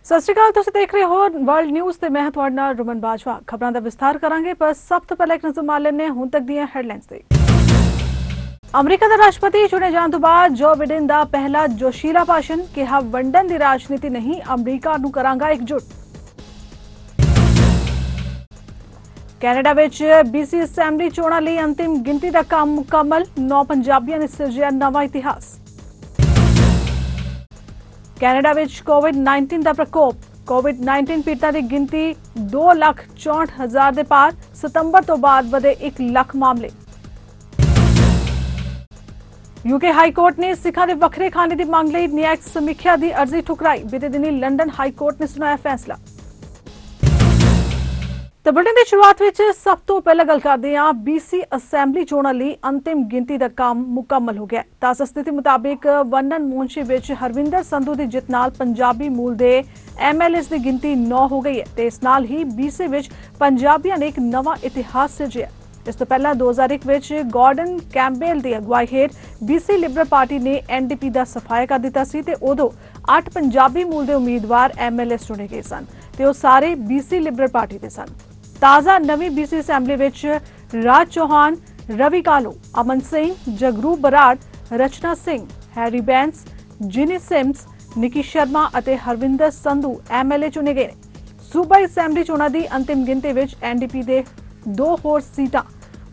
ਸਤਿ ਸ਼੍ਰੀ ਅਕਾਲ। ਤੁਸੀਂ ਦੇਖ ਰਹੇ ਹੋ ਵਰਲਡ ਨਿਊਜ਼ ਤੇ ਮੈਂ ਤੁਹਾਡੇ ਨਾਲ ਰਮਨ ਬਾਜਵਾ। ਖਬਰਾਂ ਦਾ ਵਿਸਥਾਰ ਕਰਾਂਗੇ, ਪਰ ਸਭ ਤੋਂ ਪਹਿਲਾਂ ਇੱਕ ਨਜ਼ਰ ਮਾਰ ਲੈਂਦੇ ਹਾਂ ਹੁਣ ਤੱਕ ਦੀਆਂ ਹੈਡਲਾਈਨਸ ਤੇ। ਅਮਰੀਕਾ ਦਾ ਰਾਸ਼ਟਰਪਤੀ ਚੁਣੇ ਜਾਣ ਤੋਂ ਬਾਅਦ ਜੋ ਬਿਡਨ ਦਾ ਪਹਿਲਾ ਜੋਸ਼ੀਲਾ ਭਾਸ਼ਣ, ਕਿਹਾ ਵੰਡਣ ਦੀ ਰਾਜਨੀਤੀ ਨਹੀਂ, ਅਮਰੀਕਾ ਨੂੰ ਕਰਾਂਗਾ ਇਕਜੁੱਟ। ਕੈਨੇਡਾ ਵਿੱਚ BC ਅਸੈਂਬਲੀ ਚੋਣਾਂ ਲਈ ਅੰਤਿਮ ਗਿਣਤੀ ਦਾ ਕੰਮ ਮੁਕੰਮਲ, 9 ਪੰਜਾਬੀਆਂ ਨੇ ਸਿਰਜਿਆ ਨਵਾਂ ਇਤਿਹਾਸ। ਕੈਨੇਡਾ ਵਿੱਚ ਕੋਵਿਡ-19 ਦਾ ਪ੍ਰਕੋਪ, ਕੋਵਿਡ-19 ਪੀੜਤਾਂ ਦੀ ਗਿਣਤੀ 2,64,000 ਦੇ ਪਾਰ, ਸਤੰਬਰ ਤੋਂ ਬਾਅਦ ਵਧੇ 1 ਲੱਖ ਮਾਮਲੇ। UK ਹਾਈ ਕੋਰਟ ਨੇ ਸਿੱਖਾਂ ਦੇ ਵੱਖਰੇ ਖਾਨੇ ਦੀ ਮੰਗ ਲਈ ਨਿਆਇਕ ਸਮੀਖਿਆ ਦੀ ਅਰਜ਼ੀ ਠੁਕਰਾਈ। ਬੀਤੇ ਦਿਨੀ ਲੰਡਨ ਹਾਈ ਕੋਰਟ ਨੇ ਸੁਣਾਇਆ ਫੈਸਲਾ। ਤਾਂ ਬੁਲੇਟਿਨ ਦੀ ਸ਼ੁਰੂਆਤ ਵਿੱਚ ਸਭ ਤੋਂ ਪਹਿਲਾਂ ਗੱਲ ਕਰਦੇ ਹਾਂ BC ਅਸੈਂਬਲੀ ਚੋਣਾਂ ਲਈ ਅੰਤਿਮ ਗਿਣਤੀ ਦਾ ਕੰਮ ਮੁਕੰਮਲ ਹੋ ਗਿਆ। ਤਾਜ਼ਾ ਸਥਿਤੀ ਮੁਤਾਬਿਕ ਵੰਡਨ ਮੋਨਸ਼ੀ ਵਿੱਚ ਹਰਵਿੰਦਰ ਸੰਧੂ ਦੀ ਜਿੱਤ ਨਾਲ ਪੰਜਾਬੀ ਮੂਲ ਦੇ MLAs ਦੀ ਗਿਣਤੀ 9 ਹੋ ਗਈ ਹੈ ਤੇ ਇਸ ਨਾਲ ਹੀ BC ਵਿੱਚ ਪੰਜਾਬੀਆਂ ਨੇ ਇੱਕ ਨਵਾਂ ਇਤਿਹਾਸ ਸਿਰਜਿਆ। ਇਸ ਤੋਂ ਪਹਿਲਾਂ 2001 ਵਿੱਚ ਗਾਰਡਨ ਕੈਂਪਬੈਲ ਦੀ ਅਗਵਾਈ ਹੇਠ BC ਲਿਬਰਲ ਪਾਰਟੀ ਨੇ NDP ਦਾ ਸਫਾਇਆ ਕਰ ਦਿੱਤਾ ਸੀ ਤੇ ਉਦੋਂ 8 ਪੰਜਾਬੀ ਮੂਲ ਦੇ ਉਮੀਦਵਾਰ MLAs ਚੁਣੇ ਗਏ ਸਨ ਤੇ ਉਹ ਸਾਰੇ BC ਲਿਬਰਲ ਪਾਰਟੀ ਦੇ ਸਨ। ਤਾਜ਼ਾ ਨਵੀਂ BC ਅਸੈਂਬਲੀ ਵਿੱਚ ਰਾਜ ਚੌਹਾਨ, ਰਵੀ ਕਾਲੋ, ਅਮਨ ਸਿੰਘ, ਜਗਰੂਪ ਬਰਾੜ, ਰਚਨਾ ਸਿੰਘ, ਹੈਰੀ ਬੈਂਸ, ਜਿਨੀ ਸਿਮਸ, ਨਿਕੀ ਸ਼ਰਮਾ ਅਤੇ ਹਰਵਿੰਦਰ ਸੰਧੂ MLA ਚੁਣੇ ਗਏ ਨੇ। ਸੂਬਾਈ ਅਸੈਂਬਲੀ ਚੋਣਾਂ ਦੀ ਅੰਤਿਮ ਗਿਣਤੀ ਵਿੱਚ NDP ਦੇ 2 ਹੋਰ ਸੀਟਾਂ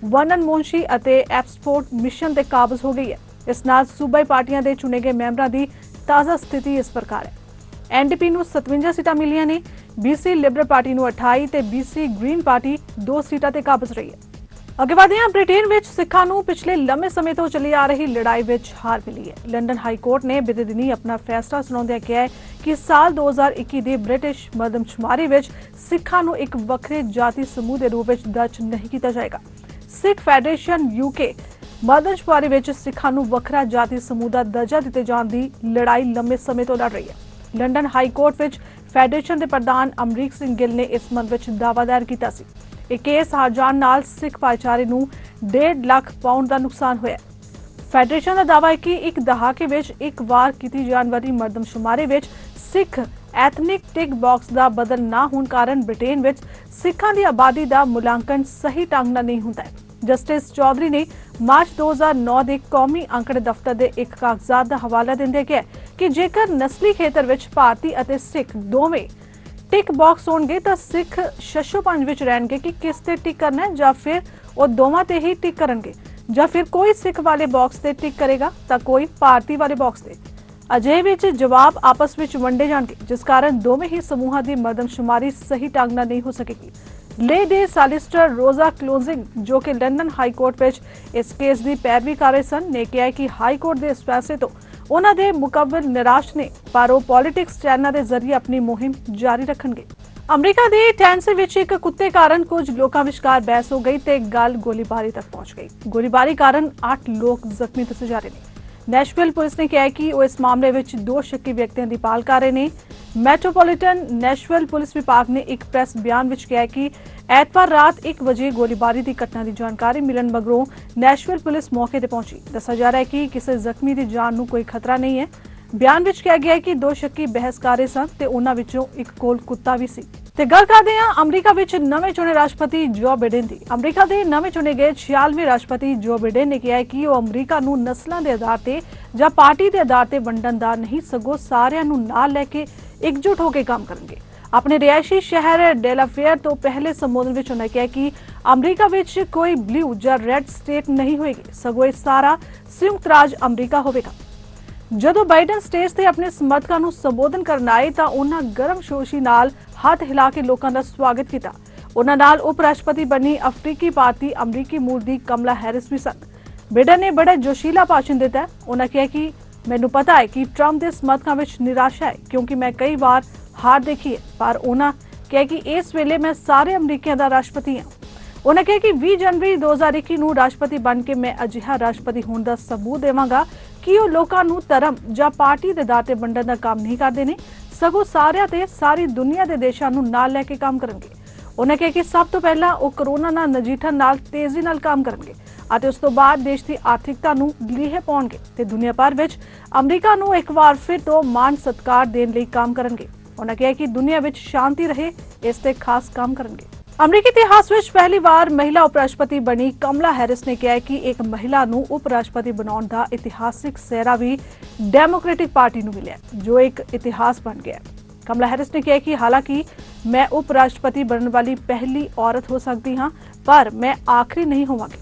ਵੰਡਨ ਮੋਨਸ਼ੀ ਅਤੇ ਐਪਸਫੋਰਡ ਮਿਸ਼ਨ ਤੇ ਕਾਬਜ਼ ਹੋ ਗਈ ਹੈ। ਇਸ ਨਾਲ ਸੂਬਾਈ ਪਾਰਟੀਆਂ ਦੇ ਚੁਣੇ ਗਏ ਮੈਂਬਰਾਂ ਦੀ ਤਾਜ਼ਾ ਸਥਿਤੀ ਇਸ ਪ੍ਰਕਾਰ ਹੈ। NDP ਨੂੰ 57 ਸੀਟਾਂ ਮਿਲੀਆਂ ਨੇ, BC ਲਿਬਰਲ ਪਾਰਟੀ ਨੂੰ 28 ਤੇ BC ਗ੍ਰੀਨ ਪਾਰਟੀ 2 ਸੀਟਾਂ ਤੇ ਕਾਬਜ਼ ਰਹੀ ਹੈ। ਅੱਗੇ ਵਧਦੇ ਹਾਂ, ਬ੍ਰਿਟੇਨ ਵਿੱਚ ਸਿੱਖਾਂ ਨੂੰ ਪਿਛਲੇ ਲੰਮੇ ਸਮੇਂ ਤੋਂ ਚੱਲੀ ਆ ਰਹੀ ਲੜਾਈ ਵਿੱਚ ਹਾਰ ਮਿਲੀ ਹੈ। ਲੰਡਨ ਹਾਈ ਕੋਰਟ ਨੇ ਬੀਤੇ ਦਿਨੀ ਆਪਣਾ ਫੈਸਲਾ ਸੁਣਾਉਂਦਿਆਂ ਕਿਹਾ ਹੈ ਕਿ ਸਾਲ 2021 ਦੀ ਬ੍ਰਿਟਿਸ਼ ਮਰਦਮਸ਼ੁਮਾਰੀ ਵਿੱਚ ਸਿੱਖਾਂ ਨੂੰ ਇੱਕ ਵੱਖਰੇ ਜਾਤੀ ਸਮੂਹ ਦੇ ਰੂਪ ਵਿੱਚ ਦਰਜ ਨਹੀਂ ਕੀਤਾ ਜਾਏਗਾ। ਸਿੱਖ ਫੈਡਰੇਸ਼ਨ UK ਮਰਦਮਸ਼ੁਮਾਰੀ ਵਿੱਚ ਸਿੱਖਾਂ ਨੂੰ ਵੱਖਰਾ ਜਾਤੀ ਸਮੂਹ ਦਾ ਦਰਜਾ ਦਿੱਤੇ ਜਾਣ ਦੀ ਲੜਾਈ ਲੰਮੇ ਸਮੇਂ ਤੋਂ ਲੜ ਰਹੀ ਹੈ। ਲੰਡਨ ਹਾਈ ਕੋਰਟ ਵਿੱਚ ਫੈਡਰੇਸ਼ਨ ਦੇ ਪ੍ਰਧਾਨ ਅਮਰੀਕ ਸਿੰਘ ਗਿੱਲ ਨੇ ਇਸ ਸੰਬੰਧ ਵਿੱਚ ਦਾਅਵਾ ਦਾਇਰ ਕੀਤਾ ਸੀ। ਇਹ ਕੇਸ ਹਾਰ ਜਾਣ ਨਾਲ ਸਿੱਖ ਭਾਈਚਾਰੇ ਨੂੰ 1.5 ਲੱਖ ਪਾਉਂਡ ਦਾ ਨੁਕਸਾਨ ਹੋਇਆ। ਫੈਡਰੇਸ਼ਨ ਦਾ ਦਾਅਵਾ ਹੈ ਕਿ ਇੱਕ ਦਹਾਕੇ ਵਿੱਚ ਇੱਕ ਵਾਰ ਕੀਤੀ ਜਾਣ ਵਾਲੀ ਮਰਦਮਸ਼ੁਮਾਰੀ ਵਿੱਚ ਸਿੱਖ ਐਥਨਿਕ ਟਿਕ ਬਾਕਸ ਦਾ ਬਦਲ ਨਾ ਹੋਣ ਕਾਰਨ ਬ੍ਰਿਟੇਨ ਵਿੱਚ ਸਿੱਖਾਂ ਦੀ ਆਬਾਦੀ ਦਾ ਮੁਲਾਂਕਣ ਸਹੀ ਢੰਗ ਨਾਲ ਨਹੀਂ ਹੁੰਦਾ ਹੈ। ਜਸਟਿਸ ਚੌਧਰੀ ਨੇ ਮਾਰਚ 2009 ਦੇ ਕੌਮੀ ਅੰਕੜੇ ਦਫ਼ਤਰ ਦੇ ਇੱਕ ਕਾਗਜ਼ਾਤ ਦਾ ਹਵਾਲਾ ਦਿੰਦੇ ਕਿਹਾ ਕਿ ਜੇਕਰ ਨਸਲੀ ਖੇਤਰ ਵਿੱਚ ਭਾਰਤੀ ਅਤੇ ਸਿੱਖ ਦੋਵੇਂ ਟਿਕ ਬਾਕਸ ਹੋਣਗੇ ਤਾਂ ਸਿੱਖ ਸ਼ਸ਼ੋਪੰਜ ਵਿੱਚ ਰਹਿਣਗੇ ਕਿ ਕਿਸ ਤੇ ਟਿਕ ਕਰਨਾ ਹੈ, ਜਾਂ ਫਿਰ ਉਹ ਦੋਵਾਂ ਤੇ ਹੀ ਟਿਕ ਕਰਨਗੇ, ਜਾਂ ਫਿਰ ਕੋਈ ਸਿੱਖ ਵਾਲੇ ਬਾਕਸ ਤੇ ਟਿਕ ਕਰੇਗਾ ਤਾਂ ਕੋਈ ਭਾਰਤੀ ਵਾਲੇ ਬਾਕਸ ਤੇ। ਅਜਿਹੇ ਵਿੱਚ ਜਵਾਬ ਆਪਸ ਵਿੱਚ ਵੰਡੇ ਜਾਣਗੇ, ਜਿਸ ਕਾਰਨ ਦੋਵੇਂ ਹੀ ਸਮੂਹਾਂ ਦੀ ਮਰਦਮਸ਼ੁਮਾਰੀ ਸਹੀ ਢੰਗ ਨਾਲ ਨਹੀਂ ਹੋ ਸਕੇਗੀ। ਲੇ ਦੇ ਸਾਲਿਸਟਰ ਰੋਜ਼ਾ ਕਲੋਜ਼ਿੰਗ, ਜੋ ਕਿ ਲੰਡਨ ਹਾਈ ਕੋਰਟ ਵਿੱਚ ਇਸ ਕੇਸ ਦੀ ਪੈਰਵੀ ਕਰ ਰਹੇ ਸਨ, ਨੇ ਕਿਹਾ ਕਿ ਹਾਈ ਕੋਰਟ ਦੇ ਇਸ ਫੈਸਲੇ ਤੋਂ ਉਹਨਾਂ ਦੇ ਮੁਕੱਵਲ ਨਿਰਾਸ਼ ਨੇ, ਪਰ ਉਹ ਪੋਲਿਟਿਕਸ ਚੈਨਲਾਂ ਦੇ ਜ਼ਰੀਏ ਆਪਣੀ ਮੁਹਿੰਮ ਜਾਰੀ ਰੱਖਣਗੇ। ਅਮਰੀਕਾ ਦੇ ਟੈਨਸੀ ਵਿੱਚ ਇੱਕ ਕੁੱਤੇ ਕਾਰਨ ਕੁਝ ਲੋਕਾਂ ਵਿਚਕਾਰ ਬਹਿਸ ਹੋ ਗਈ ਤੇ ਗੱਲ ਗੋਲੀਬਾਰੀ ਤੱਕ ਪਹੁੰਚ ਗਈ। ਗੋਲੀਬਾਰੀ ਕਾਰਨ 8 ਲੋਕ ਜ਼ਖਮੀ ਦੱਸੇ ਜਾ ਰਹੇ ਨੇ। ਨੈਸ਼ਵਿਲ ਪੁਲਿਸ ਨੇ ਕਿਹਾ ਕਿ ਉਹ ਇਸ ਮਾਮਲੇ ਵਿੱਚ 2 ਸ਼ੱਕੀ ਵਿਅਕਤੀਆਂ ਦੀ ਭਾਲ ਕਰ ਰਹੇ ਨੇ। ਮੈਟਰੋਪੋਲੀਟਨ ਨੈਸ਼ਵਿਲ ਪੁਲਿਸ ਵਿਭਾਗ ਨੇ ਇੱਕ ਪ੍ਰੈਸ ਬਿਆਨ ਵਿੱਚ ਕਿਹਾ ਕਿ ਐਤਵਾਰ ਰਾਤ 1 ਵਜੇ ਗੋਲੀਬਾਰੀ ਦੀ ਘਟਨਾ ਦੀ ਜਾਣਕਾਰੀ ਮਿਲਣ ਮਗਰੋਂ ਨੈਸ਼ਵਿਲ ਪੁਲਿਸ ਮੌਕੇ ਤੇ ਪਹੁੰਚੀ। ਦੱਸਿਆ ਜਾ ਰਿਹਾ ਹੈ ਕਿ ਕਿਸੇ ਜ਼ਖਮੀ ਦੀ ਜਾਨ ਨੂੰ ਕੋਈ ਖਤਰਾ ਨਹੀਂ ਹੈ। ਬਿਆਨ ਵਿੱਚ ਕਿਹਾ ਗਿਆ ਹੈ ਕਿ 2 ਸ਼ੱਕੀ ਬਹਿਸ ਕਰ ਰਹੇ ਸਨ ਤੇ ਉਹਨਾਂ ਵਿੱਚੋਂ ਇੱਕ ਕੋਲ ਕੁੱਤਾ ਵੀ ਸੀ। ਤੇ ਗੱਲ ਕਰਦੇ ਹਾਂ ਅਮਰੀਕਾ ਵਿੱਚ ਨਵੇਂ ਚੁਣੇ ਰਾਸ਼ਟਰਪਤੀ ਜੋ ਬਿਡਨ ਦੀ। ਅਮਰੀਕਾ ਦੇ ਨਵੇਂ ਚੁਣੇ ਗਏ 46ਵੇਂ ਰਾਸ਼ਟਰਪਤੀ ਜੋ ਬਿਡਨ ਨੇ ਕਿਹਾ ਹੈ ਕਿ ਉਹ ਅਮਰੀਕਾ ਨੂੰ ਨਸਲਾਂ ਦੇ ਆਧਾਰ ਤੇ ਜਾਂ ਪਾਰਟੀ ਦੇ ਆਧਾਰ ਤੇ ਵੰਡਣ ਦਾ ਨਹੀਂ, ਸਗੋਂ ਸਾਰਿਆਂ ਨੂੰ ਨਾਲ ਲੈ ਕੇ ਇਕਜੁੱਟ ਹੋ ਕੇ ਕੰਮ ਕਰਨਗੇ। ਆਪਣੇ ਰਿਹਾਇਸ਼ੀ ਸ਼ਹਿਰ ਡੇਲਾਵੇਅਰ ਤੋਂ ਪਹਿਲੇ ਸੰਬੋਧਨ ਵਿੱਚ ਉਹਨਾਂ ਕਿਹਾ ਕਿ ਅਮਰੀਕਾ ਵਿੱਚ ਕੋਈ ਬਲੂ ਜਾਂ ਰੈੱਡ ਸਟੇਟ ਨਹੀਂ ਹੋਏਗੀ, ਸਗੋਂ ਇਹ ਸਾਰਾ ਸੰਯੁਕਤ ਰਾਜ ਅਮਰੀਕਾ ਹੋਵੇਗਾ। ਜਦੋਂ ਬਾਈਡਨ ਸਟੇਜ ਤੇ ਆਪਣੇ ਸਮਰਥਕਾਂ ਨੂੰ ਸੰਬੋਧਨ ਕਰਨ ਆਏ ਤਾਂ ਉਹਨਾਂ ਗਰਮ ਸ਼ੋਸ਼ੀ ਨਾਲ ਹੱਥ ਹਿਲਾ ਕੇ ਲੋਕਾਂ ਦਾ ਸਵਾਗਤ ਕੀਤਾ। ਉਹਨਾਂ ਨਾਲ ਉਪ ਰਾਸ਼ਟਰਪਤੀ ਬਣੀ ਅਫਰੀਕੀ ਭਾਰਤੀ ਅਮਰੀਕੀ ਮੂਲ ਦੀ ਕਮਲਾ ਹੈਰਿਸ ਵੀ ਸਨ। ਬਿਡਨ ਨੇ ਬੜਾ ਜੋਸ਼ੀਲਾ ਭਾਸ਼ਣ ਦਿੱਤਾ। ਉਹਨਾਂ ਕਿਹਾ ਕਿ ਮੈਨੂੰ ਪਤਾ ਹੈ ਕਿ ਟਰੰਪ ਦੇ ਸਮਰਥਕਾਂ ਵਿੱਚ ਨਿਰਾਸ਼ਾ ਹੈ, ਕਿਉਂਕਿ ਮੈਂ ਕਈ ਵਾਰ ਹਾਰ ਦੇਖੀ ਹੈ, ਪਰ ਉਹਨਾਂ ਕਿਹਾ ਕਿ ਇਸ ਵੇਲੇ ਮੈਂ ਸਾਰੇ ਅਮਰੀਕੀਆਂ ਦਾ ਰਾਸ਼ਟਰਪਤੀ ਹਾਂ। ਉਹਨਾਂ ਕਿਹਾ ਕਿ 20 ਜਨਵਰੀ 2021 ਨੂੰ ਰਾਸ਼ਟਰਪਤੀ ਬਣ ਕੇ ਮੈਂ ਅਜਿਹਾ ਰਾਸ਼ਟਰਪਤੀ ਹੋਣ ਦਾ ਸਬੂਤ ਦੇਵਾਂਗਾ ਕਿ ਉਹ ਲੋਕਾਂ ਨੂੰ ਧਰਮ ਜਾਂ ਪਾਰਟੀ ਦੇ ਆਧਾਰ ਤੇ ਵੰਡਣ ਦਾ ਕੰਮ ਨਹੀਂ ਕਰਦੇ ਨੇ, ਸਗੋਂ ਸਾਰਿਆਂ ਤੇ ਸਾਰੀ ਦੁਨੀਆ ਦੇ ਦੇਸ਼ਾਂ ਨੂੰ ਨਾਲ ਲੈ ਕੇ ਕੰਮ ਕਰਨਗੇ। ਉਹਨਾਂ ਕਿਹਾ ਕਿ ਸਭ ਤੋਂ ਪਹਿਲਾਂ ਉਹ ਕਰੋਨਾ ਨਾਲ ਨਜਿੱਠਣ ਨਾਲ ਤੇਜ਼ੀ ਨਾਲ ਕੰਮ ਕਰਨਗੇ ਅਤੇ ਉਸ ਤੋਂ ਬਾਅਦ ਦੇਸ਼ ਦੀ ਆਰਥਿਕਤਾ ਨੂੰ ਲੀਹੇ ਪਾਉਣਗੇ ਤੇ ਦੁਨੀਆ ਭਰ ਵਿੱਚ ਅਮਰੀਕਾ ਨੂੰ ਇੱਕ ਵਾਰ ਫਿਰ ਤੋਂ ਮਾਣ ਸਤਿਕਾਰ ਦੇਣ ਲਈ ਕੰਮ ਕਰਨਗੇ। ਉਹਨਾਂ ਕਿਹਾ ਕਿ ਦੁਨੀਆ ਵਿੱਚ ਸ਼ਾਂਤੀ ਰਹੇ ਇਸ ਤੇ ਖਾਸ ਕੰਮ ਕਰਨਗੇ। ਅਮਰੀਕੀ ਇਤਿਹਾਸ ਵਿੱਚ ਪਹਿਲੀ ਵਾਰ ਮਹਿਲਾ ਉਪ ਰਾਸ਼ਟਰਪਤੀ ਬਣੀ ਕਮਲਾ ਹੈਰਿਸ ਨੇ ਕਿਹਾ ਕਿ ਇੱਕ ਮਹਿਲਾ ਨੂੰ ਉਪ ਰਾਸ਼ਟਰਪਤੀ ਬਣਾਉਣ ਦਾ ਇਤਿਹਾਸਿਕ ਸਿਹਰਾ ਵੀ ਡੈਮੋਕ੍ਰੈਟਿਕ ਪਾਰਟੀ ਨੂੰ ਮਿਲਿਆ, ਜੋ ਇੱਕ ਇਤਿਹਾਸ ਬਣ ਗਿਆ। ਕਮਲਾ ਹੈਰਿਸ ਨੇ ਕਿਹਾ ਕਿ ਹਾਲਾਂਕਿ ਮੈਂ ਉਪ ਰਾਸ਼ਟਰਪਤੀ ਬਣਨ ਵਾਲੀ ਪਹਿਲੀ ਔਰਤ ਹੋ ਸਕਦੀ ਹਾਂ, ਪਰ ਮੈਂ ਆਖਰੀ ਨਹੀਂ ਹੋਵਾਂਗੀ।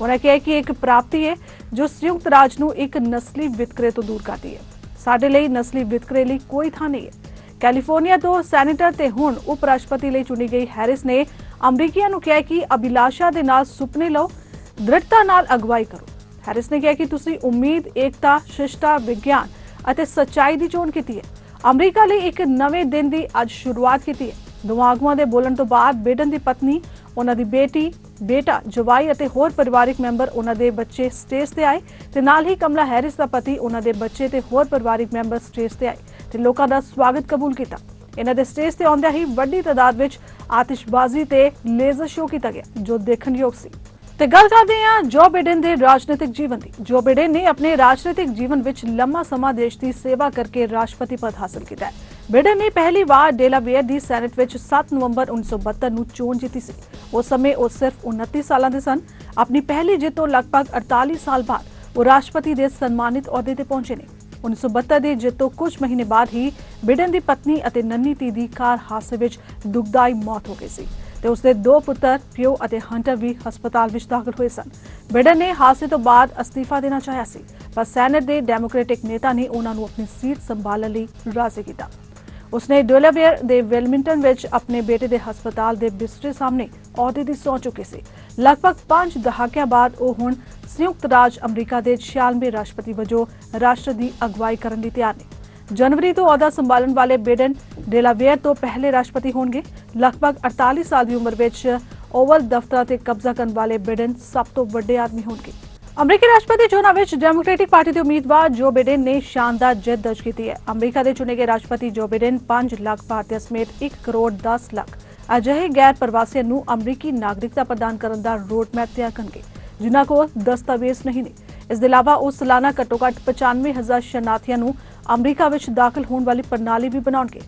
ਉਹਨਾਂ ਕਿਹਾ ਕਿ ਇੱਕ ਪ੍ਰਾਪਤੀ ਹੈ ਜੋ ਸੰਯੁਕਤ ਰਾਜ ਨੂੰ ਇੱਕ ਨਸਲੀ ਵਿਤਕਰੇ ਤੋਂ ਦੂਰ ਕਰਦੀ ਹੈ। ਸਾਡੇ ਲਈ ਨਸਲੀ ਵਿਤਕਰੇ ਲਈ ਕੋਈ ਥਾਂ ਨਹੀਂ ਹੈ। ਕੈਲੀਫੋਰਨੀਆ ਤੋਂ ਸੈਨੇਟਰ ਤੇ ਹੁਣ ਉਪ ਰਾਸ਼ਟਰਪਤੀ ਲਈ ਚੁਣੀ ਗਈ ਹੈਰਿਸ ਨੇ ਅਮਰੀਕੀਆਂ ਨੂੰ ਕਿਹਾ ਕਿ ਅਭਿਲਾਸ਼ਾ ਦੇ ਨਾਲ ਸੁਪਨੇ ਲਓ, ਦ੍ਰਿੜਤਾ ਨਾਲ ਅਗਵਾਈ ਕਰੋ। ਹੈਰਿਸ ਨੇ ਕਿਹਾ ਕਿ ਤੁਸੀਂ ਉਮੀਦ, ਏਕਤਾ, ਸ਼ਿਸ਼ਟਤਾ, ਵਿਗਿਆਨ ਅਤੇ ਸੱਚਾਈ ਦੀ ਚੋਣ ਕੀਤੀ ਹੈ। ਅਮਰੀਕਾ ਲਈ ਇੱਕ ਨਵੇਂ ਦਿਨ ਦੀ ਅੱਜ ਸ਼ੁਰੂਆਤ ਕੀਤੀ ਹੈ। ਦੋਵਾਂ ਆਗੂਆਂ ਦੇ ਬੋਲਣ ਤੋਂ ਬਾਅਦ ਬਿਡਨ ਦੀ ਪਤਨੀ, ਉਹਨਾਂ ਦੀ ਬੇਟੀ, ਬੇਟਾ, ਜਵਾਈ ਅਤੇ ਹੋਰ ਪਰਿਵਾਰਕ ਮੈਂਬਰ, ਉਹਨਾਂ ਦੇ ਬੱਚੇ ਸਟੇਜ ਤੇ ਆਏ ਤੇ ਨਾਲ ਹੀ ਕਮਲਾ ਹੈਰਿਸ ਦਾ ਪਤੀ, ਉਹਨਾਂ ਦੇ ਬੱਚੇ ਤੇ ਹੋਰ ਪਰਿਵਾਰਕ ਮੈਂਬਰ ਸਟੇਜ ਤੇ ਆਏ ਤੇ ਲੋਕਾਂ ਦਾ ਸਵਾਗਤ ਕਬੂਲ ਕੀਤਾ। ਇਹਨਾਂ ਦੇ ਸਟੇਜ ਤੇ ਆਉਂਦਿਆਂ ਹੀ ਵੱਡੀ ਤਾਦਾਦ ਵਿੱਚ ਆਤਿਸ਼ਬਾਜ਼ੀ ਤੇ ਲੇਜ਼ਰ ਸ਼ੋਅ ਕੀਤਾ ਗਿਆ, ਜੋ ਦੇਖਣਯੋਗ ਸੀ। ਤੇ ਗੱਲ ਕਰਦੇ ਹਾਂ ਜੋ ਬਿਡਨ ਦੇ ਰਾਜਨੀਤਿਕ ਜੀਵਨ ਦੀ। ਜੋ ਬਿਡਨ ਨੇ ਆਪਣੇ ਰਾਜਨੀਤਿਕ ਜੀਵਨ ਵਿੱਚ ਲੰਮਾ ਸਮਾਂ ਦੇਸ਼ ਦੀ ਸੇਵਾ ਕਰਕੇ ਰਾਸ਼ਟਰਪਤੀ ਪਦ ਹਾਸਲ ਕੀਤਾ ਹੈ। ਬਿਡਨ ਨੇ ਪਹਿਲੀ ਵਾਰ ਡੇਲਾਵੇਅਰ ਦੀ ਸੈਨੇਟ ਵਿੱਚ 7 ਨਵੰਬਰ 1972 ਨੂੰ ਚੋਣ ਜਿੱਤੀ ਸੀ। ਉਸ ਸਮੇਂ ਉਹ ਸਿਰਫ 29 ਸਾਲਾਂ ਦੇ ਸਨ। ਆਪਣੀ ਪਹਿਲੀ ਜਿੱਤ ਤੋਂ ਲਗਭਗ 48 ਸਾਲ ਬਾਅਦ ਉਹ ਰਾਸ਼ਟਰਪਤੀ ਦੇ ਸਨਮਾਨਿਤ ਅਹੁਦੇ ਤੇ ਪਹੁੰਚੇ ਨੇ। 1972 ਦੀ ਜਿੱਤ ਤੋਂ ਕੁਝ ਮਹੀਨੇ ਬਾਅਦ ਹੀ ਬਿਡਨ ਦੀ ਪਤਨੀ ਅਤੇ ਨੰਨੀ ਧੀ ਦੀ ਕਾਰ ਹਾਦਸੇ ਵਿੱਚ ਦੁਖਦਾਈ ਮੌਤ ਹੋ ਗਈ ਸੀ ਤੇ ਉਸਦੇ 2 ਪੁੱਤਰ, ਪਿਓ ਅਤੇ ਹੰਟਰ ਵੀ ਹਸਪਤਾਲ ਵਿੱਚ ਦਾਖਲ ਹੋਏ ਸਨ। ਬਿਡਨ ਨੇ ਹਾਦਸੇ ਤੋਂ ਬਾਅਦ ਅਸਤੀਫਾ ਦੇਣਾ ਚਾਹਿਆ ਸੀ, ਪਰ ਸੈਨੇਟ ਦੇ ਡੈਮੋਕ੍ਰੈਟਿਕ ਨੇਤਾ ਨੇ ਉਹਨਾਂ ਨੂੰ ਆਪਣੀ ਸੀਟ ਸੰਭਾਲਣ ਲਈ ਰਾਜ਼ੀ ਕੀਤਾ। ਉਸਨੇ ਡੇਲਾਵੇਅਰ ਦੇ ਵੈਲਮਿੰਗਟਨ ਵਿੱਚ ਆਪਣੇ ਬੇਟੇ ਦੇ ਹਸਪਤਾਲ ਦੇ ਬਿਸਤਰੇ ਸਾਹਮਣੇ ਅਹੁਦੇ ਦੀ ਸਹੁੰ ਚੁੱਕੀ ਸੀ। ਲਗਭਗ 5 ਦਹਾਕਿਆਂ ਬਾਅਦ ਉਹ ਹੁਣ ਸੰਯੁਕਤ ਰਾਜ ਅਮਰੀਕਾ ਦੇ 46ਵੇਂ ਰਾਸ਼ਟਰਪਤੀ ਵਜੋਂ ਰਾਸ਼ਟਰ ਦੀ ਅਗਵਾਈ ਕਰਨ ਲਈ ਤਿਆਰ ਨੇ। ਜਨਵਰੀ ਤੋਂ ਅਹੁਦਾ ਸੰਭਾਲਣ ਵਾਲੇ ਬਿਡਨ ਡੇਲਾਵੇਅਰ ਤੋਂ ਪਹਿਲੇ ਰਾਸ਼ਟਰਪਤੀ ਹੋਣਗੇ। ਲਗਭਗ 48 ਸਾਲ ਦੀ ਉਮਰ ਵਿੱਚ ਓਵਲ ਦਫ਼ਤਰਾਂ ਤੇ ਕਬਜ਼ਾ ਕਰਨ ਵਾਲੇ ਬਿਡਨ ਸਭ ਤੋਂ ਵੱਡੇ ਆਦਮੀ ਹੋਣਗੇ। ਅਮਰੀਕੀ ਰਾਸ਼ਟਰਪਤੀ ਚੋਣਾਂ ਵਿੱਚ ਡੈਮੋਕ੍ਰੈਟਿਕ ਪਾਰਟੀ ਦੇ ਉਮੀਦਵਾਰ ਜੋ ਬਿਡਨ ਨੇ ਸ਼ਾਨਦਾਰ ਜਿੱਤ ਦਰਜ ਕੀਤੀ ਹੈ। ਅਮਰੀਕਾ ਦੇ ਚੁਣੇ ਗਏ ਰਾਸ਼ਟਰਪਤੀ ਜੋ ਬਿਡਨ 5 ਲੱਖ ਭਾਰਤੀਆਂ ਸਮੇਤ 1 ਕਰੋੜ 10 ਲੱਖ ਅਜਿਹੇ ਗੈਰ ਪ੍ਰਵਾਸੀਆਂ ਨੂੰ ਅਮਰੀਕੀ ਨਾਗਰਿਕਤਾ ਪ੍ਰਦਾਨ ਕਰਨ ਦਾ ਰੋਡਮੈਪ ਤਿਆਰ ਕਰਨਗੇ, ਜਿਨ੍ਹਾਂ ਕੋਲ ਦਸਤਾਵੇਜ਼ ਨਹੀਂ ਨੇ। ਇਸ ਦੇ ਇਲਾਵਾ ਉਹ ਸਾਲਾਨਾ ਘੱਟੋ-ਘੱਟ 95,000 ਸ਼ਰਨਾਰਥੀਆਂ ਨੂੰ ਅਮਰੀਕਾ ਵਿੱਚ ਦਾਖਲ ਹੋਣ ਵਾਲੀ ਪ੍ਰਣਾਲੀ ਵੀ ਬਣਾਉਣਗੇ।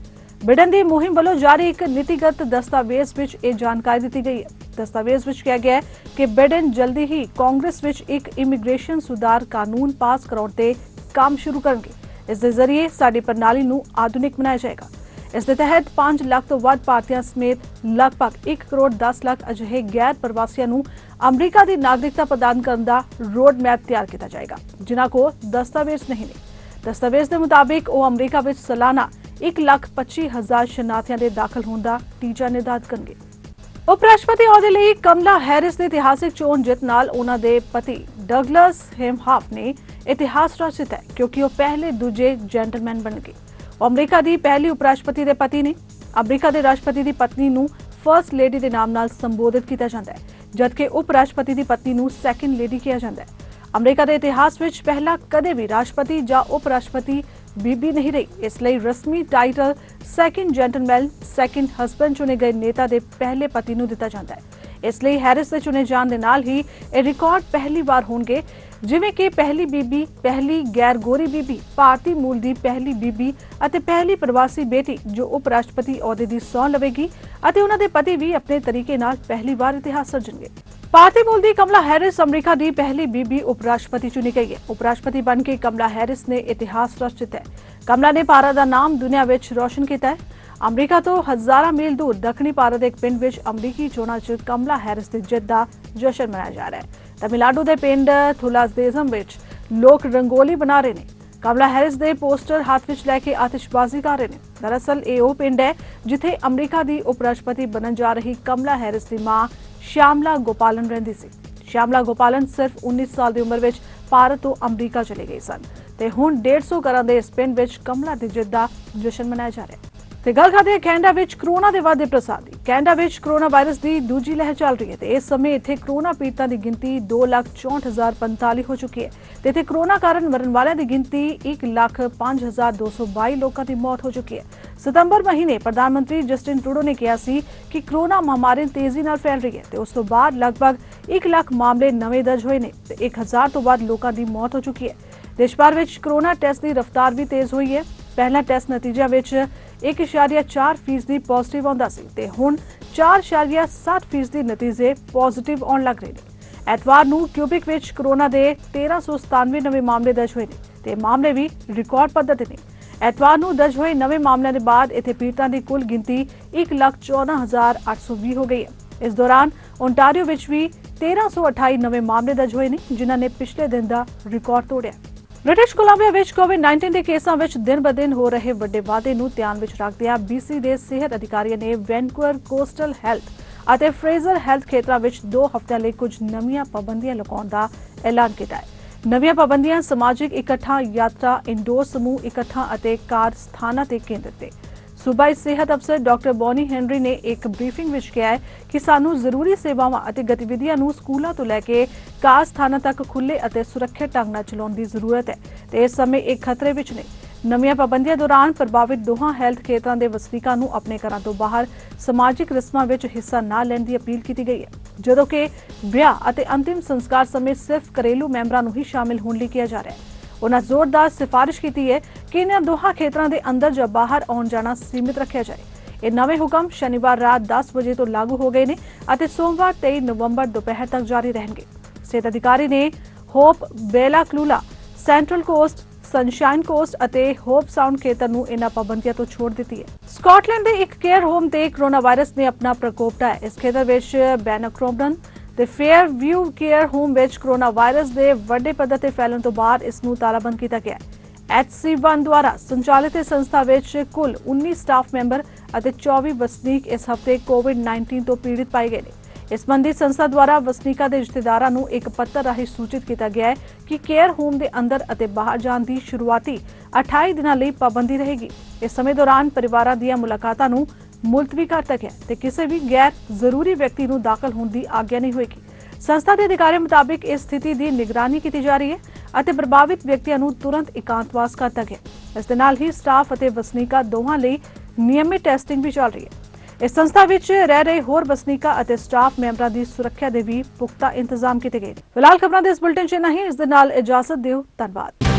ਬਿਡਨ ਦੀ ਮੁਹਿੰਮ ਵੱਲੋਂ ਜਾਰੀ ਇੱਕ ਨੀਤੀਗਤ ਦਸਤਾਵੇਜ਼ ਵਿੱਚ ਇਹ ਜਾਣਕਾਰੀ ਦਿੱਤੀ ਗਈ ਹੈ। ਦਸਤਾਵੇਜ਼ ਵਿੱਚ ਕਿਹਾ ਗਿਆ ਹੈ ਕਿ ਬਿਡਨ ਜਲਦੀ ਹੀ ਕਾਂਗਰਸ ਵਿੱਚ ਇੱਕ ਇਮੀਗ੍ਰੇਸ਼ਨ ਸੁਧਾਰ ਕਾਨੂੰਨ ਪਾਸ ਕਰਾਉਣ ਤੇ ਕੰਮ ਸ਼ੁਰੂ ਕਰਨਗੇ। ਇਸ ਦੇ ਜ਼ਰੀਏ ਸਾਡੀ ਪ੍ਰਣਾਲੀ ਨੂੰ ਆਧੁਨਿਕ ਬਣਾਇਆ ਜਾਏਗਾ। ਇਸ ਦੇ ਤਹਿਤ 5 ਲੱਖ ਤੋਂ ਵੱਧ ਭਾਰਤੀਆਂ ਸਮੇਤ ਲਗਭਗ 1 ਕਰੋੜ 10 ਲੱਖ ਅਜਿਹੇ ਗੈਰ ਪ੍ਰਵਾਸੀਆਂ ਨੂੰ ਅਮਰੀਕਾ ਦੀ ਨਾਗਰਿਕਤਾ ਪ੍ਰਦਾਨ ਕਰਨ ਦਾ ਰੋਡ ਮੈਪ ਤਿਆਰ ਕੀਤਾ ਜਾਏਗਾ, ਜਿਨ੍ਹਾਂ ਕੋਲ ਦਸਤਾਵੇਜ਼ ਨਹੀਂ ਨੇ। ਦਸਤਾਵੇਜ਼ ਦੇ ਮੁਤਾਬਿਕ ਉਹ ਅਮਰੀਕਾ ਵਿੱਚ ਸਾਲਾਨਾ 1,25,000 ਸ਼ਰਨਾਰਥੀਆਂ ਦੇ ਦਾਖਲ ਹੋਣ ਦਾ ਟੀਚਾ ਨਿਰਧਾਰਿਤ ਕਰਨਗੇ। ਉਪ ਰਾਸ਼ਟਰਪਤੀ ਅਹੁਦੇ ਲਈ ਕਮਲਾ ਹੈਰਿਸ ਦੀ ਇਤਿਹਾਸਿਕ ਚੋਣ ਜਿੱਤ ਨਾਲ ਉਹਨਾਂ ਦੇ ਪਤੀ ਡਗਲਸ ਹੇਮਹਾਫ ਨੇ ਇਤਿਹਾਸ ਰਚ ਦਿੱਤਾ, ਕਿਉਂਕਿ ਉਹ ਪਹਿਲੇ ਦੂਜੇ ਜੈਂਟਲਮੈਨ ਬਣ ਗਏ। ਉਹ ਅਮਰੀਕਾ ਦੀ ਪਹਿਲੀ ਉਪ ਰਾਸ਼ਟਰਪਤੀ ਦੇ ਪਤੀ ਨੇ। ਅਮਰੀਕਾ ਦੇ ਰਾਸ਼ਟਰਪਤੀ ਦੀ ਪਤਨੀ ਨੂੰ ਫਰਸਟ ਲੇਡੀ ਦੇ ਨਾਮ ਨਾਲ ਸੰਬੋਧਿਤ ਕੀਤਾ ਜਾਂਦਾ ਹੈ, ਜਦਕਿ ਉਪ ਰਾਸ਼ਟਰਪਤੀ ਦੀ ਪਤਨੀ ਨੂੰ ਸੈਕੰਡ ਲੇਡੀ ਕਿਹਾ ਜਾਂਦਾ ਹੈ। ਅਮਰੀਕਾ ਦੇ ਇਤਿਹਾਸ ਵਿੱਚ ਪਹਿਲਾਂ ਕਦੇ ਵੀ ਰਾਸ਼ਟਰਪਤੀ ਜਾਂ ਉਪ ਰਾਸ਼ਟਰਪਤੀ ਬੀਬੀ ਨਹੀਂ ਰਹੀ। ਇਸ ਲਈ ਰਸਮੀ title second gentleman, second husband ਚੁਣੇ ਗਏ ਨੇਤਾ ਦੇ ਪਹਿਲੇ ਪਤੀ ਨੂੰ ਦਿੱਤਾ ਜਾਂਦਾ ਹੈ। ਇਸ ਲਈ ਹੈਰਿਸ ਦੇ ਚੁਣੇ ਜਾਣ ਦੇ ਨਾਲ ਹੀ ਇਹ ਰਿਕਾਰਡ ਪਹਿਲੀ ਵਾਰ ਹੋਣਗੇ, ਜਿਵੇਂ ਕਿ ਪਹਿਲੀ ਬੀਬੀ, ਪਹਿਲੀ ਗੈਰ ਗੋਰੀ ਬੀਬੀ, ਭਾਰਤੀ ਮੂਲ ਦੀ ਪਹਿਲੀ ਬੀਬੀ ਅਤੇ ਪਹਿਲੀ ਪ੍ਰਵਾਸੀ ਬੇਟੀ ਜੋ ਉਪ ਰਾਸ਼ਟਰਪਤੀ ਅਹੁਦੇ ਦੀ ਸਹੁੰ ਲਵੇਗੀ, ਅਤੇ ਉਹਨਾਂ ਦੇ ਪਤੀ ਵੀ ਆਪਣੇ ਤਰੀਕੇ ਨਾਲ ਪਹਿਲੀ ਵਾਰ ਇਤਿਹਾਸ ਸਿਰਜਣਗੇ। ਭਾਰਤੀ ਮੂਲ ਦੀ ਕਮਲਾ ਹੈਰਿਸ ਅਮਰੀਕਾ ਦੀ ਪਹਿਲੀ ਬੀਬੀ ਉਪ ਰਾਸ਼ਟਰਪਤੀ ਚੁਣੀ ਗਈ ਹੈ। ਉਪ ਰਾਸ਼ਟਰਪਤੀ ਬਣ ਕੇ ਕਮਲਾ ਹੈਰਿਸ ਨੇ ਇਤਿਹਾਸ ਰਚ ਦਿੱਤਾ ਹੈ। ਕਮਲਾ ਨੇ ਭਾਰਤ ਦਾ ਨਾਮ ਦੁਨੀਆ ਵਿੱਚ ਰੋਸ਼ਨ ਕੀਤਾ ਹੈ। ਅਮਰੀਕਾ ਤੋਂ ਹਜ਼ਾਰਾਂ ਮੀਲ ਦੂਰ ਦੱਖਣੀ ਭਾਰਤ ਦੇ ਇੱਕ ਪਿੰਡ ਵਿੱਚ ਅਮਰੀਕੀ ਚੋਣਾਂ 'ਚ ਕਮਲਾ ਹੈਰਿਸ ਦੀ ਜਿੱਤ ਦਾ ਜਸ਼ਨ ਮਨਾਇਆ ਜਾ ਰਿਹਾ ਹੈ। ਤਮਿਲਨਾਡੂ ਦੇ ਪਿੰਡ ਥੁਲਾਸਦੇਜ਼ਮ ਵਿੱਚ ਲੋਕ ਰੰਗੋਲੀ ਬਣਾ ਰਹੇ ਨੇ। ਕਮਲਾ ਹੈਰਿਸ ਦੇ ਪੋਸਟਰ ਹੱਥ ਵਿੱਚ ਲੈ ਕੇ ਆਤਿਸ਼ਬਾਜ਼ੀ ਕਰ ਰਹੇ ਨੇ। ਦਰਅਸਲ ਇਹ ਉਹ ਪਿੰਡ ਹੈ ਜਿੱਥੇ ਅਮਰੀਕਾ ਦੀ ਉਪ ਰਾਸ਼ਟਰਪਤੀ ਬਣਨ ਜਾ ਰਹੀ ਕਮਲਾ ਹੈਰਿਸ ਦੀ ਮਾਂ ਸ਼ਿਆਮਲਾ ਗੋਪਾਲਨ ਰਹਿੰਦੀ ਸੀ। ਸ਼ਿਆਮਲਾ ਗੋਪਾਲਨ ਸਿਰਫ 19 ਸਾਲ ਦੀ ਉਮਰ ਵਿੱਚ ਭਾਰਤ ਤੋਂ ਅਮਰੀਕਾ ਚਲੇ ਗਏ ਸਨ ਤੇ ਹੁਣ 150 ਘਰਾਂ ਦੇ ਇਸ ਪਿੰਡ ਵਿੱਚ ਕਮਲਾ ਦੀ ਜਿੱਤ ਦਾ ਜਸ਼ਨ ਮਨਾਇਆ ਜਾ ਰਿਹਾ ਹੈ। ਤੇ ਗੱਲ ਕਰਦੇ ਹਾਂ ਕੈਨੇਡਾ ਵਿੱਚ ਕਰੋਨਾ ਦੇ ਵਾਧੇ ਪ੍ਰਸਾਰ ਦੀ। ਕੈਨੇਡਾ ਵਿੱਚ ਕਰੋਨਾ ਵਾਇਰਸ ਦੀ ਦੂਜੀ ਲਹਿਰ ਚੱਲ ਰਹੀ ਹੈ ਤੇ ਇਸ ਸਮੇਂ ਇੱਥੇ ਕਰੋਨਾ ਪੀੜਤਾਂ ਦੀ ਗਿਣਤੀ 2,64,045 ਹੋ ਚੁੱਕੀ ਹੈ ਤੇ ਇੱਥੇ ਕਰੋਨਾ ਕਾਰਨ ਮਰਨ ਵਾਲਿਆਂ ਦੀ ਗਿਣਤੀ 1,05,222 ਲੋਕਾਂ ਦੀ ਮੌਤ ਹੋ ਚੁੱਕੀ ਹੈ। ਸਤੰਬਰ ਮਹੀਨੇ ਪ੍ਰਧਾਨ ਮੰਤਰੀ ਜਸਟਿਨ ਟਰੂਡੋ ਨੇ ਕਿਹਾ ਸੀ ਕਿ ਕਰੋਨਾ ਮਹਾਮਾਰੀ ਤੇਜ਼ੀ ਨਾਲ ਫੈਲ ਰਹੀ ਹੈ ਤੇ ਉਸ ਤੋਂ ਬਾਅਦ ਲਗਭਗ 1 ਲੱਖ ਮਾਮਲੇ ਨਵੇਂ ਦਰਜ ਹੋਏ ਨੇ ਤੇ 1,000 ਤੋਂ ਵੱਧ ਲੋਕਾਂ ਦੀ ਮੌਤ ਹੋ ਚੁੱਕੀ ਹੈ। ਦੇਸ਼ ਭਰ ਵਿੱਚ ਕਰੋਨਾ ਟੈਸਟ ਦੀ ਰਫ਼ਤਾਰ ਵੀ ਤੇਜ਼ ਹੋਈ ਹੈ। ਪਹਿਲਾ ਟੈਸਟ ਨਤੀਜਿਆਂ ਵਿੱਚ 1.4% ਪੋਜ਼ਿਟਿਵ ਆਉਂਦਾ ਸੀ ਤੇ ਹੁਣ 4.7% ਨਤੀਜੇ ਪੋਜ਼ਿਟਿਵ ਆਉਣ ਲੱਗ ਰਹੇ ਨੇ। ਐਤਵਾਰ ਨੂੰ ਕਿਊਬਿਕ ਵਿੱਚ ਕੋਰੋਨਾ ਦੇ 1397 ਨਵੇਂ ਮਾਮਲੇ ਦਰਜ ਹੋਏ ਨੇ ਤੇ ਮਾਮਲੇ ਵੀ ਰਿਕਾਰਡ ਪੱਧਰ ਤੇ ਨੇ। ਐਤਵਾਰ ਨੂੰ ਦਰਜ ਹੋਏ ਨਵੇਂ ਮਾਮਲਿਆਂ ਦੇ ਬਾਅਦ ਇੱਥੇ ਪੀੜਤਾਂ ਦੀ ਕੁੱਲ ਗਿਣਤੀ 1,14,820 ਹੋ ਗਈ ਹੈ। ਇਸ ਦੌਰਾਨ ਓਨਟਾਰੀਓ ਵਿੱਚ ਵੀ 1328 ਨਵੇਂ ਮਾਮਲੇ ਦਰਜ ਹੋਏ ਨੇ, ਜਿਨ੍ਹਾਂ ਨੇ ਪਿਛਲੇ ਦਿਨ ਦਾ ਰਿਕਾਰਡ ਤੋੜਿਆ। ਬ੍ਰਿਟਿਸ਼ ਕੋਲੰਬੀਆ ਵਿੱਚ ਕੋਵਿਡ-19 ਦੇ ਕੇਸਾਂ ਵਿੱਚ ਦਿਨ-ਬ-ਦਿਨ ਹੋ ਰਹੇ ਵੱਡੇ ਵਾਧੇ ਨੂੰ ਧਿਆਨ ਵਿੱਚ ਰੱਖਦਿਆਂ BC ਦੇ ਸਿਹਤ ਅਧਿਕਾਰੀਆਂ ਨੇ ਵੈਨਕੂਵਰ ਕੋਸਟਲ ਹੈਲਥ ਅਤੇ ਫਰੇਜ਼ਰ ਹੈਲਥ ਖੇਤਰਾਂ ਵਿੱਚ 2 ਹਫ਼ਤਿਆਂ ਲਈ ਕੁਝ ਨਵੀਆਂ ਪਾਬੰਦੀਆਂ ਲਗਾਉਣ ਦਾ ਐਲਾਨ ਕੀਤਾ ਹੈ। ਨਵੀਆਂ ਪਾਬੰਦੀਆਂ ਸਮਾਜਿਕ ਇਕੱਠਾਂ, ਯਾਤਰਾ, ਇੰਡੋਰ ਸਮੂਹ ਇਕੱਠਾਂ ਅਤੇ ਕਾਰ ਸਥਾਨਾਂ ਤੇ ਕੇਂਦਰਿਤ ਨੇ। ਸੂਬਾਈ ਸਿਹਤ ਅਫਸਰ ਡਾਕਟਰ ਬੌਨੀ ਹੈਨਰੀ ਨੇ ਇੱਕ ਬਰੀਫਿੰਗ ਵਿੱਚ ਕਿਹਾ ਹੈ ਕਿ ਸਾਨੂੰ ਜ਼ਰੂਰੀ ਸੇਵਾਵਾਂ ਅਤੇ ਗਤੀਵਿਧੀਆਂ ਨੂੰ ਸਕੂਲਾਂ ਤੋਂ ਲੈ ਕੇ ਕਾਰ ਸਥਾਨਾਂ ਤੱਕ ਖੁੱਲ੍ਹੇ ਅਤੇ ਸੁਰੱਖਿਅਤ ਢੰਗ ਨਾਲ ਚਲਾਉਣ ਦੀ ਜ਼ਰੂਰਤ ਹੈ ਤੇ ਇਸ ਸਮੇਂ ਇਹ ਖਤਰੇ ਵਿੱਚ ਨੇ। ਨਵੀਆਂ ਪਾਬੰਦੀਆਂ ਦੌਰਾਨ ਪ੍ਰਭਾਵਿਤ ਦੋਹਾਂ ਹੈਲਥ ਖੇਤਰਾਂ ਦੇ ਵਸਨੀਕਾਂ ਨੂੰ ਆਪਣੇ ਘਰਾਂ ਤੋਂ ਬਾਹਰ ਸਮਾਜਿਕ ਰਸਮਾਂ ਵਿੱਚ ਹਿੱਸਾ ਨਾ ਲੈਣ ਦੀ ਅਪੀਲ ਕੀਤੀ ਗਈ ਹੈ, ਜਦੋਂ ਕਿ ਵਿਆਹ ਅਤੇ ਅੰਤਿਮ ਸੰਸਕਾਰ ਸਮੇਂ ਸਿਰਫ ਘਰੇਲੂ ਮੈਂਬਰਾਂ ਨੂੰ ਹੀ ਸ਼ਾਮਿਲ ਹੋਣ ਲਈ ਕਿਹਾ ਜਾ ਰਿਹਾ ਹੈ। ਉਨ੍ਹਾਂ ਜ਼ੋਰਦਾਰ ਸਿਫਾਰਿਸ਼ ਕੀਤੀ ਹੈ ਕਿ ਇਨ੍ਹਾਂ ਦੋਹਾਂ ਖੇਤਰਾਂ ਦੇ ਅੰਦਰ ਜਾਂ ਬਾਹਰ ਆਉਣ ਜਾਣਾ ਸੀਮਿਤ ਰੱਖਿਆ ਜਾਏ। ਇਹ ਨਵੇਂ ਹੁਕਮ ਸ਼ਨੀਵਾਰ ਰਾਤ 10 ਵਜੇ ਤੋਂ ਲਾਗੂ ਹੋ ਗਏ ਨੇ ਅਤੇ ਸੋਮਵਾਰ 23 ਨਵੰਬਰ ਦੁਪਹਿਰ ਤੱਕ ਜਾਰੀ ਰਹਿਣਗੇ। ਸਿਹਤ ਅਧਿਕਾਰੀ ਨੇ ਹੋਪ, ਬੇਲਾ ਕਲੂਲਾ, ਸੈਂਟਰਲ ਕੋਸਟ, ਸਨਸ਼ਾਈਨ ਕੋਸਟ ਅਤੇ ਹੋਪ ਸਾਊਂਡ ਖੇਤਰ ਨੂੰ ਇਨ੍ਹਾਂ ਪਾਬੰਦੀਆਂ ਤੋਂ ਛੋੜ ਦਿੱਤੀ ਹੈ। ਸਕਾਟਲੈਂਡ ਦੇ ਇੱਕ ਕੇਅਰ ਹੋਮ ਤੇ ਕੋਰੋਨਾ ਵਾਇਰਸ ਨੇ ਆਪਣਾ ਪ੍ਰਕੋਪ ਢਾਇਆ। ਇਸ ਖੇਤਰ ਵਿੱਚ ਬੈਨਕਰੋਮਡਨ ਤੇ ਫੇਅਰ ਵਿਊ ਕੇਅਰ ਹੋਮ ਵਿੱਚ ਕੋਰੋਨਾ ਵਾਇਰਸ ਦੇ ਵੱਡੇ ਪੱਧਰ ਤੇ ਫੈਲਣ ਤੋਂ ਬਾਅਦ ਇਸ ਨੂੰ ਤਾਲਾਬੰਦ ਕੀਤਾ ਗਿਆ ਹੈ। HC1 ਦੁਆਰਾ ਸੰਚਾਲਿਤ ਇਸ ਸੰਸਥਾ ਵਿੱਚ ਕੁੱਲ 19 ਸਟਾਫ ਮੈਂਬਰ ਅਤੇ 24 ਵਸਨੀਕ ਇਸ ਹਫ਼ਤੇ ਕੋਵਿਡ-19 ਤੋਂ ਪੀੜਿਤ ਪਾਏ ਗਏ ਨੇ। ਇਸ ਸੰਬੰਧੀ ਸੰਸਥਾ ਦੁਆਰਾ ਵਸਨੀਕਾਂ ਦੇ ਰਿਸ਼ਤੇਦਾਰਾਂ ਨੂੰ ਇੱਕ ਪੱਤਰ ਰਾਹੀਂ ਸੂਚਿਤ ਕੀਤਾ ਗਿਆ ਹੈ ਕਿ ਕੇਅਰ ਹੋਮ ਦੇ ਅੰਦਰ ਅਤੇ ਬਾਹਰ ਜਾਣ ਦੀ ਸ਼ੁਰੂਆਤੀ 28 ਦਿਨਾਂ ਲਈ ਪਾਬੰਦੀ ਰਹੇਗੀ। ਇਸ ਸਮੇਂ ਦੌਰਾਨ ਪਰਿਵਾਰਾਂ ਦੀਆਂ ਮੁਲਾਕਾਤਾਂ ਨੂੰ ਮੁਲਤਵੀ ਕਰ ਦਿੱਤਾ ਗਿਆ ਤੇ ਕਿਸੇ ਵੀ ਗੈਰ ਜ਼ਰੂਰੀ ਵਿਅਕਤੀ ਨੂੰ ਦਾਖਲ ਹੋਣ ਦੀ ਆਗਿਆ ਨਹੀਂ ਹੋਏਗੀ। ਸੰਸਥਾ ਦੇ ਅਧਿਕਾਰੀਆਂ ਮੁਤਾਬਿਕ ਇਸ ਸਥਿਤੀ ਦੀ ਨਿਗਰਾਨੀ ਕੀਤੀ ਜਾ ਰਹੀ ਹੈ ਅਤੇ ਪ੍ਰਭਾਵਿਤ ਵਿਅਕਤੀਆਂ ਨੂੰ ਤੁਰੰਤ ਇਕਾਂਤਵਾਸ ਕਰ ਦਿੱਤਾ ਗਿਆ। ਇਸ ਦੇ ਨਾਲ ਹੀ ਸਟਾਫ ਅਤੇ ਵਸਨੀਕਾਂ ਦੋਹਾਂ ਲਈ ਨਿਯਮਿਤ ਟੈਸਟਿੰਗ ਵੀ ਚੱਲ ਰਹੀ ਹੈ। ਇਸ ਸੰਸਥਾ ਵਿੱਚ ਰਹਿ ਰਹੇ ਹੋਰ ਵਸਨੀਕਾਂ ਅਤੇ ਸਟਾਫ ਮੈਂਬਰਾਂ ਦੀ ਸੁਰੱਖਿਆ ਦੇ ਵੀ ਪੁਖਤਾ ਇੰਤਜ਼ਾਮ ਕੀਤੇ ਗਏ ਨੇ। ਫਿਲਹਾਲ ਖਬਰਾਂ ਦੇ ਇਸ ਬੁਲੇਟਿਨ 'ਚ ਨਹੀਂ, ਇਸ ਦੇ ਨਾਲ ਇਜਾਜ਼ਤ ਦਿਓ। ਧੰਨਵਾਦ।